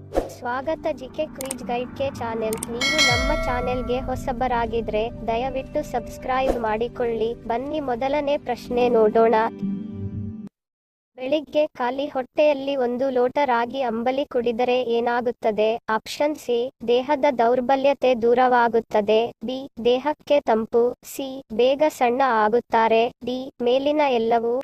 ಸ್ವಾಗತ GK quiz guide ಕೆ channel. ನೀವು ನಮ್ಮ ಚಾನೆಲ್ಗೆ ಹೊಸಬರಾಗಿದ್ರೆ ದಯವಿಟ್ಟು ಸಬ್ಸ್ಕ್ರೈಬ್ ಮಾಡಿಕೊಳ್ಳಿ. ಬನ್ನಿ ಮೊದಲನೇ ಪ್ರಶ್ನೆ ನೋಡೋಣ. ಬೆಳಿಗ್ಗೆ ಖಾಲಿ ಹೊಟ್ಟೆಯಲ್ಲಿ 1 ಲೋಟ ರಾಗಿ ಅಂಬಲಿ ಕುಡಿದರೆ ಏನಾಗುತ್ತದೆ? ಆಪ್ಷನ್ ಸಿ, ದೇಹದ ದೌರ್ಬಲ್ಯತೆ ದೂರವಾಗುತ್ತದೆ. ಬಿ, ದೇಹಕ್ಕೆ ತಂಪು. ಸಿ, ಬೇಗ ಸಣ್ಣ ಆಗುತ್ತಾರೆ. ಡಿ, ಮೇಲಿನ ಎಲ್ಲವೂ.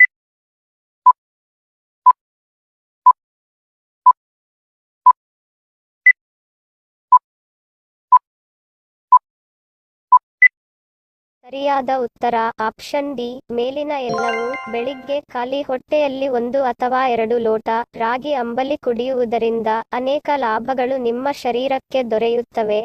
ಸರಿಯಾದ ಉತ್ತರ ಆಪ್ಷನ್ ಡಿ, ಮೇಲಿನ ಎಲ್ಲವೂ. ಬೆಳಿಗ್ಗೆ ಖಾಲಿ ಹೊಟ್ಟೆಯಲ್ಲಿ 1 ಅಥವಾ 2 ಲೋಟ ರಾಗಿ ಅಂಬಲಿ ಕುಡಿಯುವುದರಿಂದ ಅನೇಕ ಲಾಭಗಳು ನಿಮ್ಮ ಶರೀರಕ್ಕೆ ದೊರೆಯುತ್ತವೆ.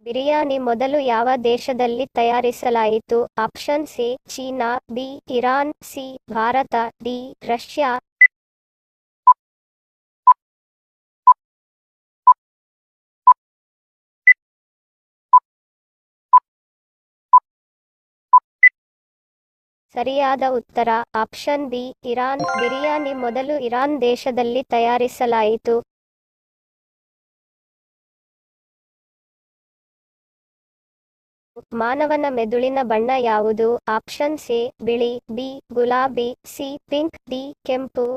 ಬಿರಿಯಾನಿ ಮೊದಲು ಯಾವ ದೇಶದಲ್ಲಿ ತಯಾರಿಸಲಾಯಿತು? Option C, China. B, Iran. C, Bharat. D, Russia. ಸರಿಯಾದ ಉತ್ತರ ಆಪ್ಷನ್ ಬಿ, ಇರಾನ್. ಬಿರಿಯಾನಿ ಮೊದಲು ಇರಾನ್ ದೇಶದಲ್ಲಿ ತಯಾರಿಸಲಾಯಿತು. ಮಾನವನ ಮೆದುಳಿನ ಬಣ್ಣ ಯಾವುದು? ಆಪ್ಷನ್ ಸಿ, ಬಿಳಿ. ಬಿ, ಗುಲಾಬಿ. C, pink. ಡಿ, ಕೆಂಪು.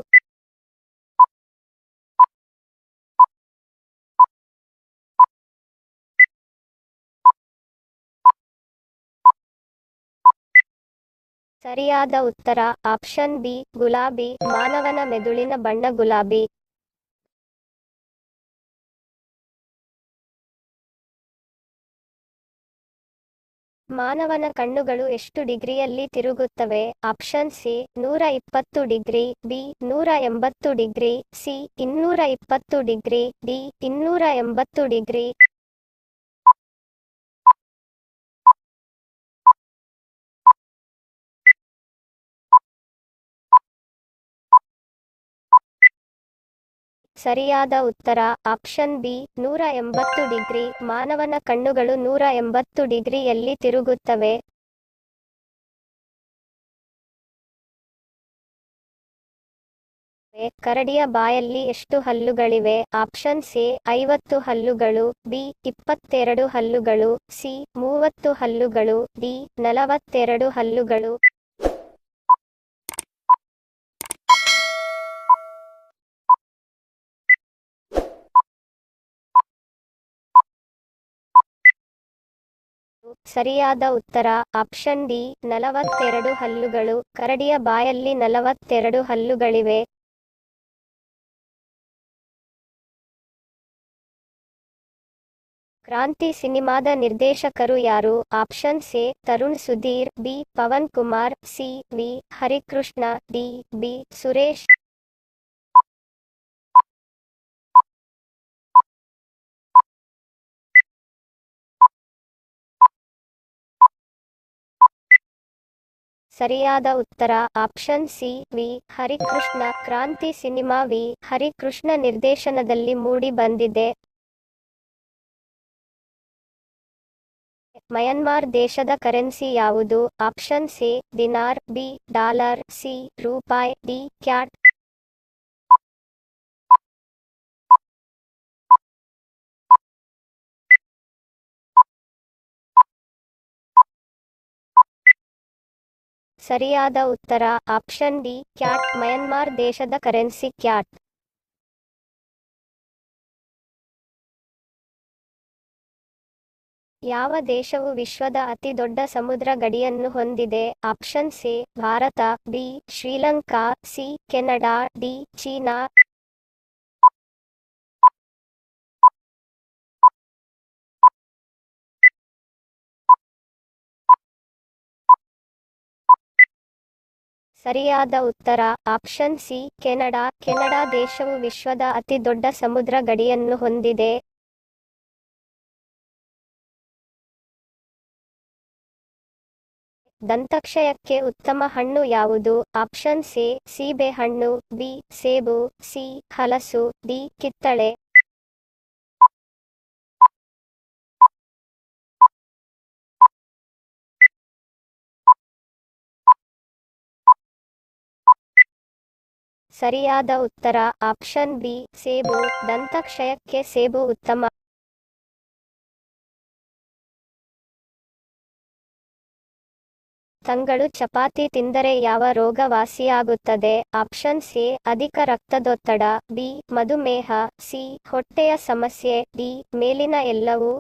ಸರಿಯಾದ ಉತ್ತರ ಆಪ್ಷನ್ ಬಿ, ಗುಲಾಬಿ. ಮಾನವನ ಮೆದುಳಿನ ಬಣ್ಣ ಗುಲಾಬಿ. ಮಾನವನ ಕಣ್ಣುಗಳು ಎಷ್ಟು ಡಿಗ್ರಿಯಲ್ಲಿ ತಿರುಗುತ್ತವೆ? Option C, 120 degree. B, 180 degree. C, 220 degree. D, 280 degree. ಸರಿಯಾದ ಉತ್ತರ ಆಪ್ಷನ್ ಬಿ, 180 ಡಿಗ್ರಿ. ಮಾನವನ ಕಣ್ಣುಗಳು 180 ಡಿಗ್ರಿಯಲ್ಲಿ ತಿರುಗುತ್ತವೆ. ಕರಡಿಯ ಬಾಯಲ್ಲಿ ಎಷ್ಟು ಹಲ್ಲುಗಳಿವೆ? ಆಪ್ಷನ್ ಸಿ, 50 ಹಲ್ಲುಗಳು. ಬಿ, 22 ಹಲ್ಲುಗಳು. ಸಿ, 30 ಹಲ್ಲುಗಳು. ಡಿ, 42 ಹಲ್ಲುಗಳು. ಸರಿಯಾದ ಉತ್ತರ ಆಪ್ಷನ್ ಡಿ, 42 ಹಲ್ಲುಗಳು. ಕರಡಿಯ ಬಾಯಲ್ಲಿ 42 ಹಲ್ಲುಗಳಿವೆ. ಕ್ರಾಂತಿ ಸಿನಿಮಾದ ನಿರ್ದೇಶಕರು ಯಾರು? Option C, Tarun Sudhir. B, Pavan Kumar. C, V, Harikrishna. D, B, Suresh. ಸರಿಯಾದ ಉತ್ತರ ಆಪ್ಷನ್ ಸಿ, ವಿ, ಹರಿಕೃಷ್ಣ. ಕ್ರಾಂತಿ ಸಿನಿಮಾ ವಿ, ಹರಿಕೃಷ್ಣ ನಿರ್ದೇಶನದಲ್ಲಿ ಮೂಡಿ ಬಂದಿದೆ. ಮಯನ್ಮಾರ್ ದೇಶದ ಕರೆನ್ಸಿ ಯಾವುದು? Option C, dinar. B, dollar. C, ರೂಪಾಯಿ. D, kyat. ಸರಿಯಾದ ಉತ್ತರ ಆಪ್ಷನ್ ಡಿ, ಕ್ಯಾಟ್. ಮಯನ್ಮಾರ್ ದೇಶದ ಕರೆನ್ಸಿ ಕ್ಯಾಟ್. ಯಾವ ದೇಶವು ವಿಶ್ವದ ಅತಿ ದೊಡ್ಡ ಸಮುದ್ರ ಗಡಿಯನ್ನು ಹೊಂದಿದೆ? Option C, Bharat. B, Sri Lanka. C, Canada. D, China. ಸರಿಯಾದ ಉತ್ತರ ಆಪ್ಷನ್ ಸಿ, ಕೆನಡಾ. ಕೆನಡಾ ದೇಶವು ವಿಶ್ವದ ಅತಿ ದೊಡ್ಡ ಸಮುದ್ರ ಗಡಿಯನ್ನು ಹೊಂದಿದೆ. ದಂತಕ್ಷಯಕ್ಕೆ ಉತ್ತಮ ಹಣ್ಣು ಯಾವುದು? ಆಪ್ಷನ್ ಸಿ, ಸೀಬೆ ಹಣ್ಣು. ಬಿ, ಸೇಬು. ಸಿ, ಹಲಸು. ಡಿ, ಕಿತ್ತಳೆ. ಸರಿಯಾದ ಉತ್ತರ ಆಪ್ಷನ್ ಬಿ ಸೇಬು. ದಂತಕ್ಷಯಕ್ಕೆ ಸೇಬು ಉತ್ತಮ. ತಂಗಳು ಚಪಾತಿ ತಿಂದರೆ ಯಾವ ರೋಗ ವಾಸಿಯಾಗುತ್ತದೆ? ಆಪ್ಷನ್ ಸಿ ಅಧಿಕ ರಕ್ತದೊತ್ತಡ, ಬಿ ಮಧುಮೇಹ, ಸಿ ಹೊಟ್ಟೆಯ ಸಮಸ್ಯೆ, ಡಿ ಮೇಲಿನ ಎಲ್ಲವೂ.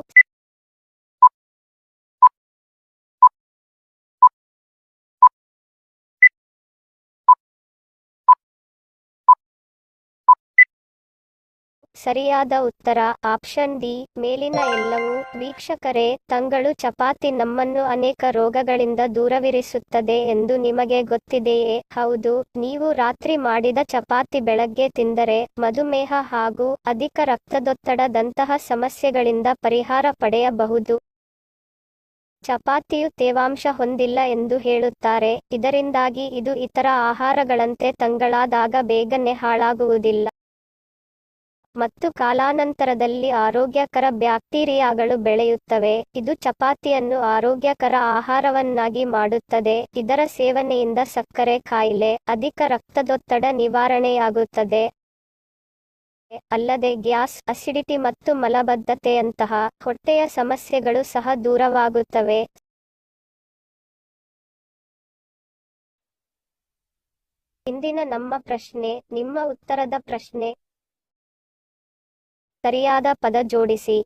ಸರಿಯಾದ ಉತ್ತರ ಆಪ್ಷನ್ ಡಿ ಮೇಲಿನ ಎಲ್ಲವೂ. ವೀಕ್ಷಕರೇ, ತಂಗಳು ಚಪಾತಿ ನಮ್ಮನ್ನು ಅನೇಕ ರೋಗಗಳಿಂದ ದೂರವಿರಿಸುತ್ತದೆ ಎಂದು ನಿಮಗೆ ಗೊತ್ತಿದೆಯೇ? ಹೌದು, ನೀವು ರಾತ್ರಿ ಮಾಡಿದ ಚಪಾತಿ ಬೆಳಗ್ಗೆ ತಿಂದರೆ ಮಧುಮೇಹ ಹಾಗೂ ಅಧಿಕ ರಕ್ತದೊತ್ತಡದಂತಹ ಸಮಸ್ಯೆಗಳಿಂದ ಪರಿಹಾರ ಪಡೆಯಬಹುದು. ಚಪಾತಿಯು ತೇವಾಂಶ ಹೊಂದಿಲ್ಲ ಎಂದು ಹೇಳುತ್ತಾರೆ, ಇದರಿಂದಾಗಿ ಇದು ಇತರ ಆಹಾರಗಳಂತೆ ತಂಗಳಾದಾಗ ಬೇಗನೆ ಹಾಳಾಗುವುದಿಲ್ಲ ಮತ್ತು ಕಾಲಾನಂತರದಲ್ಲಿ ಆರೋಗ್ಯಕರ ಬ್ಯಾಕ್ಟೀರಿಯಾಗಳು ಬೆಳೆಯುತ್ತವೆ. ಇದು ಚಪಾತಿಯನ್ನು ಆರೋಗ್ಯಕರ ಆಹಾರವನ್ನಾಗಿ ಮಾಡುತ್ತದೆ. ಇದರ ಸೇವನೆಯಿಂದ ಸಕ್ಕರೆ ಕಾಯಿಲೆ, ಅಧಿಕ ರಕ್ತದೊತ್ತಡ ನಿವಾರಣೆಯಾಗುತ್ತದೆ. ಅಲ್ಲದೆ ಗ್ಯಾಸ್, ಅಸಿಡಿಟಿ ಮತ್ತು ಮಲಬದ್ಧತೆಯಂತಹ ಹೊಟ್ಟೆಯ ಸಮಸ್ಯೆಗಳು ಸಹ ದೂರವಾಗುತ್ತವೆ. ಇಂದಿನ ನಮ್ಮ ಪ್ರಶ್ನೆ, ನಿಮ್ಮ ಉತ್ತರದ ಪ್ರಶ್ನೆ. ಸರಿಯಾದ ಪದ ಜೋಡಿಸಿ.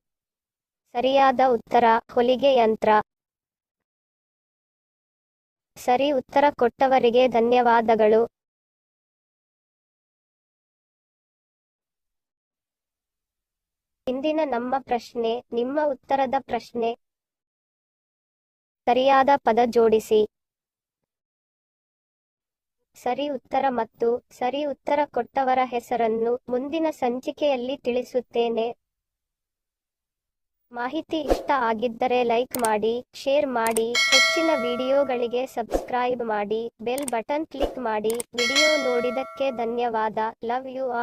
ಸರಿಯಾದ ಉತ್ತರ ಹೊಲಿಗೆ ಯಂತ್ರ. ಸರಿ ಉತ್ತರ ಕೊಟ್ಟವರಿಗೆ ಧನ್ಯವಾದಗಳು. ಇಂದಿನ ನಮ್ಮ ಪ್ರಶ್ನೆ, ನಿಮ್ಮ ಉತ್ತರದ ಪ್ರಶ್ನೆ. ಸರಿಯಾದ ಪದ ಜೋಡಿಸಿ. ಸರಿ ಉತ್ತರ ಮತ್ತು ಸರಿ ಉತ್ತರ ಕೊಟ್ಟವರ ಹೆಸರನ್ನು ಮುಂದಿನ ಸಂಚಿಕೆಯಲ್ಲಿ ತಿಳಿಸುತ್ತೇನೆ. ಮಾಹಿತಿ ಇಷ್ಟ ಆಗಿದ್ದರೆ ಲೈಕ್ ಮಾಡಿ, ಶೇರ್ ಮಾಡಿ, ಹೆಚ್ಚಿನ ವಿಡಿಯೋಗಳಿಗೆ ಸಬ್ಸ್ಕ್ರೈಬ್ ಮಾಡಿ, ಬೆಲ್ ಬಟನ್ ಕ್ಲಿಕ್ ಮಾಡಿ. ವಿಡಿಯೋ ನೋಡಿದಕ್ಕೆ ಧನ್ಯವಾದ. Love you all.